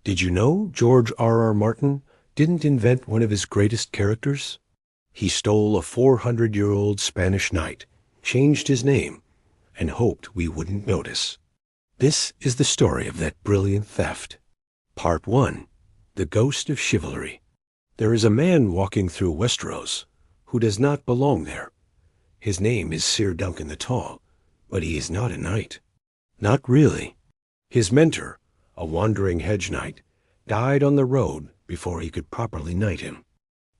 Did you know George R.R. Martin didn't invent one of his greatest characters? He stole a 400-year-old Spanish knight, changed his name, and hoped we wouldn't notice. This is the story of that brilliant theft. Part 1. The Ghost of Chivalry. There is a man walking through Westeros who does not belong there. His name is Ser Duncan the Tall, but he is not a knight. Not really. His mentor, a wandering hedge knight, died on the road before he could properly knight him.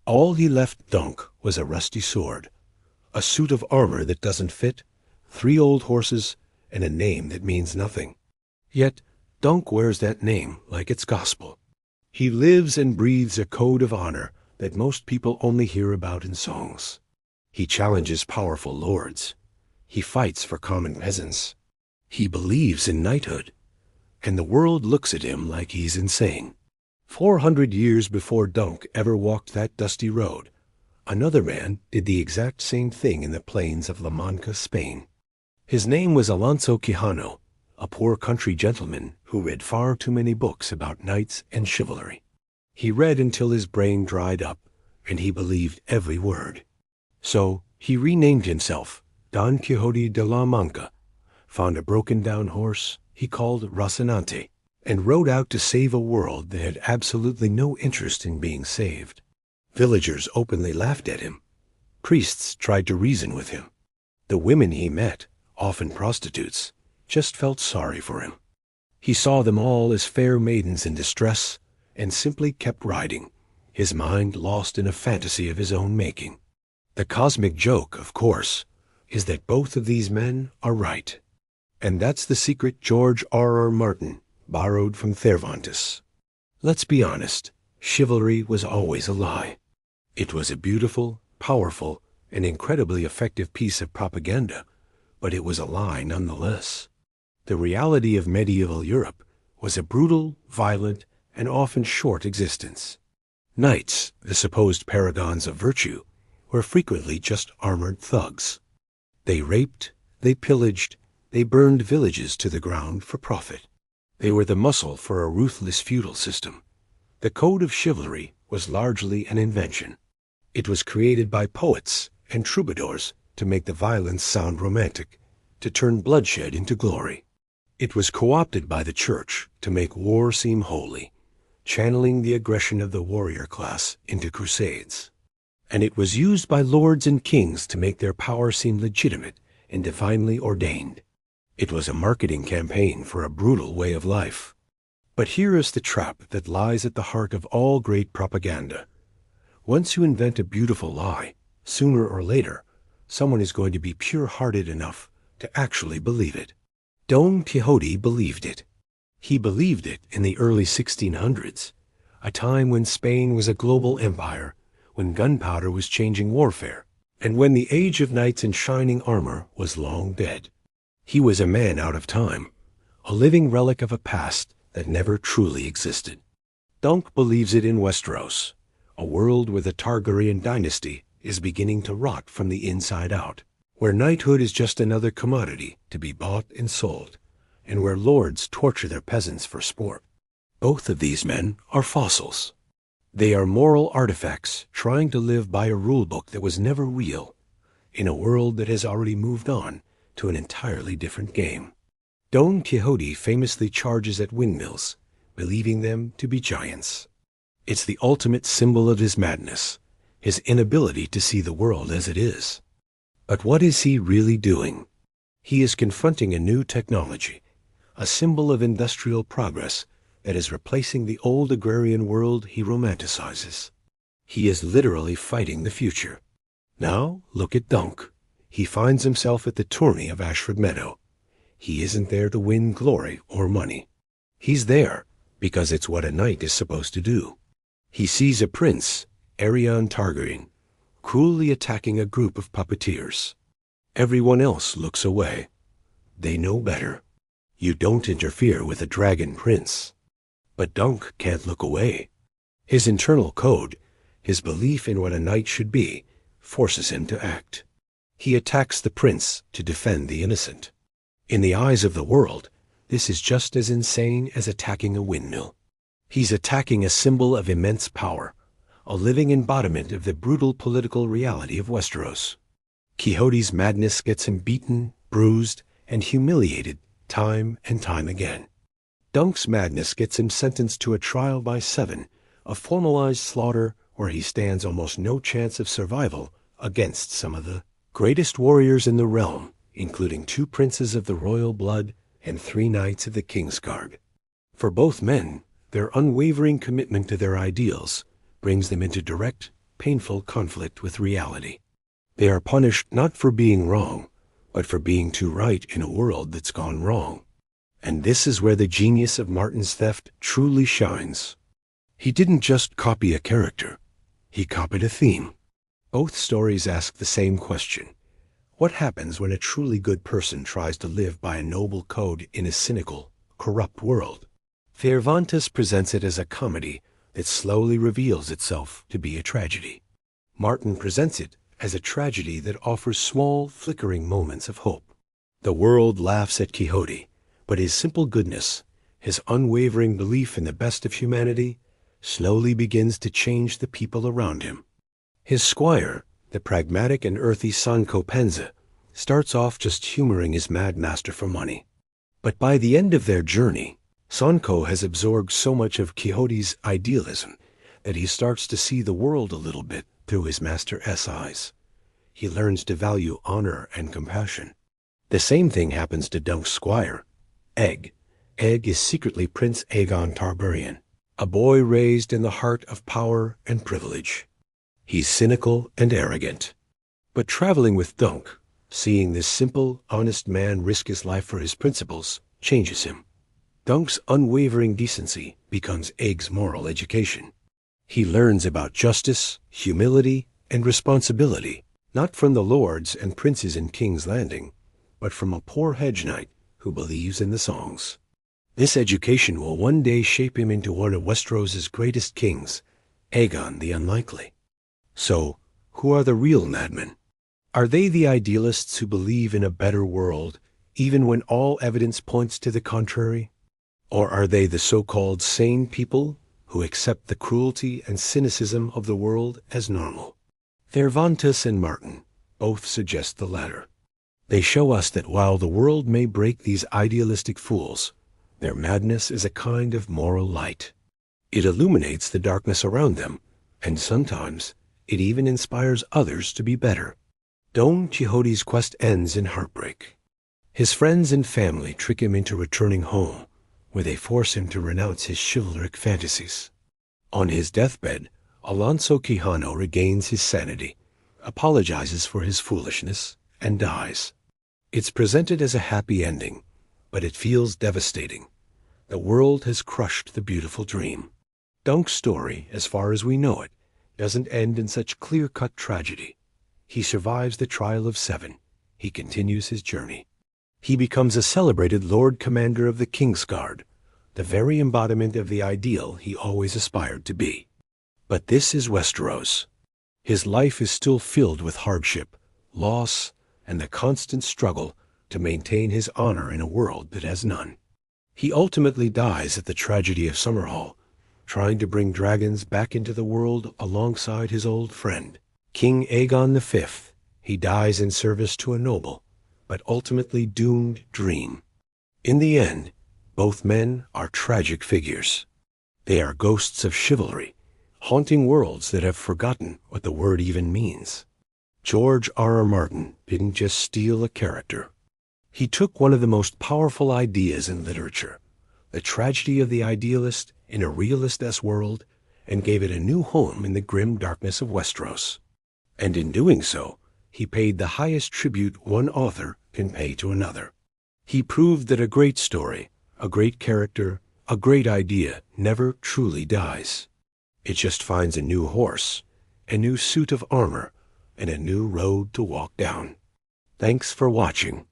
All he left Dunk was a rusty sword, a suit of armor that doesn't fit, 3 old horses, and a name that means nothing. Yet Dunk wears that name like it's gospel. He lives and breathes a code of honor that most people only hear about in songs. He challenges powerful lords. He fights for common peasants. He believes in knighthood, and the world looks at him like he's insane. 400 years before Dunk ever walked that dusty road, another man did the exact same thing in the plains of La Mancha, Spain. His name was Alonso Quijano, a poor country gentleman who read far too many books about knights and chivalry. He read until his brain dried up, and he believed every word. So he renamed himself Don Quixote de la Mancha, found a broken-down horse he called Rocinante, and rode out to save a world that had absolutely no interest in being saved. Villagers openly laughed at him. Priests tried to reason with him. The women he met, often prostitutes, just felt sorry for him. He saw them all as fair maidens in distress and simply kept riding, his mind lost in a fantasy of his own making. The cosmic joke, of course, is that both of these men are right. And that's the secret George R.R. Martin borrowed from Cervantes. Let's be honest, chivalry was always a lie. It was a beautiful, powerful, and incredibly effective piece of propaganda, but it was a lie nonetheless. The reality of medieval Europe was a brutal, violent, and often short existence. Knights, the supposed paragons of virtue, were frequently just armored thugs. They raped, they pillaged, they burned villages to the ground for profit. They were the muscle for a ruthless feudal system. The code of chivalry was largely an invention. It was created by poets and troubadours to make the violence sound romantic, to turn bloodshed into glory. It was co-opted by the church to make war seem holy, channeling the aggression of the warrior class into crusades. And it was used by lords and kings to make their power seem legitimate and divinely ordained. It was a marketing campaign for a brutal way of life. But here is the trap that lies at the heart of all great propaganda. Once you invent a beautiful lie, sooner or later, someone is going to be pure-hearted enough to actually believe it. Don Quixote believed it. He believed it in the early 1600s, a time when Spain was a global empire, when gunpowder was changing warfare, and when the age of knights in shining armor was long dead. He was a man out of time, a living relic of a past that never truly existed. Dunk believes it in Westeros, a world where the Targaryen dynasty is beginning to rot from the inside out, where knighthood is just another commodity to be bought and sold, and where lords torture their peasants for sport. Both of these men are fossils. They are moral artifacts trying to live by a rulebook that was never real, in a world that has already moved on to an entirely different game. Don Quixote famously charges at windmills, believing them to be giants. It's the ultimate symbol of his madness, his inability to see the world as it is. But what is he really doing? He is confronting a new technology, a symbol of industrial progress that is replacing the old agrarian world he romanticizes. He is literally fighting the future. Now look at Dunk. He finds himself at the tourney of Ashford Meadow. He isn't there to win glory or money. He's there because it's what a knight is supposed to do. He sees a prince, Aerion Targaryen, cruelly attacking a group of puppeteers. Everyone else looks away. They know better. You don't interfere with a dragon prince. But Dunk can't look away. His internal code, his belief in what a knight should be, forces him to act. He attacks the prince to defend the innocent. In the eyes of the world, this is just as insane as attacking a windmill. He's attacking a symbol of immense power, a living embodiment of the brutal political reality of Westeros. Quixote's madness gets him beaten, bruised, and humiliated time and time again. Dunk's madness gets him sentenced to a trial by 7, a formalized slaughter where he stands almost no chance of survival against some of the greatest warriors in the realm, including 2 princes of the royal blood and 3 knights of the Kingsguard. For both men, their unwavering commitment to their ideals brings them into direct, painful conflict with reality. They are punished not for being wrong, but for being too right in a world that's gone wrong. And this is where the genius of Martin's theft truly shines. He didn't just copy a character, he copied a theme. Both stories ask the same question. What happens when a truly good person tries to live by a noble code in a cynical, corrupt world? Cervantes presents it as a comedy that slowly reveals itself to be a tragedy. Martin presents it as a tragedy that offers small, flickering moments of hope. The world laughs at Quixote, but his simple goodness, his unwavering belief in the best of humanity, slowly begins to change the people around him. His squire, the pragmatic and earthy Sancho Panza, starts off just humoring his mad master for money. But by the end of their journey, Sancho has absorbed so much of Quixote's idealism that he starts to see the world a little bit through his master's eyes. He learns to value honor and compassion. The same thing happens to Dunk's squire, Egg. Egg is secretly Prince Aegon Targaryen, a boy raised in the heart of power and privilege. He's cynical and arrogant. But traveling with Dunk, seeing this simple, honest man risk his life for his principles, changes him. Dunk's unwavering decency becomes Egg's moral education. He learns about justice, humility, and responsibility, not from the lords and princes in King's Landing, but from a poor hedge knight who believes in the songs. This education will one day shape him into one of Westeros's greatest kings, Aegon the Unlikely. So, who are the real madmen? Are they the idealists who believe in a better world, even when all evidence points to the contrary? Or are they the so-called sane people who accept the cruelty and cynicism of the world as normal? Cervantes and Martin both suggest the latter. They show us that while the world may break these idealistic fools, their madness is a kind of moral light. It illuminates the darkness around them, and sometimes it even inspires others to be better. Don Quixote's quest ends in heartbreak. His friends and family trick him into returning home, where they force him to renounce his chivalric fantasies. On his deathbed, Alonso Quijano regains his sanity, apologizes for his foolishness, and dies. It's presented as a happy ending, but it feels devastating. The world has crushed the beautiful dream. Dunk's story, as far as we know it, doesn't end in such clear-cut tragedy. He survives the trial of 7. He continues his journey. He becomes a celebrated Lord Commander of the Kingsguard, the very embodiment of the ideal he always aspired to be. But this is Westeros. His life is still filled with hardship, loss, and the constant struggle to maintain his honor in a world that has none. He ultimately dies at the tragedy of Summerhall, trying to bring dragons back into the world alongside his old friend, King Aegon V. He dies in service to a noble, but ultimately doomed dream. In the end, both men are tragic figures. They are ghosts of chivalry, haunting worlds that have forgotten what the word even means. George R.R. Martin didn't just steal a character. He took one of the most powerful ideas in literature, the tragedy of the idealist in a realist-esque world, and gave it a new home in the grim darkness of Westeros. And in doing so, he paid the highest tribute one author can pay to another. He proved that a great story, a great character, a great idea never truly dies. It just finds a new horse, a new suit of armor, and a new road to walk down. Thanks for watching.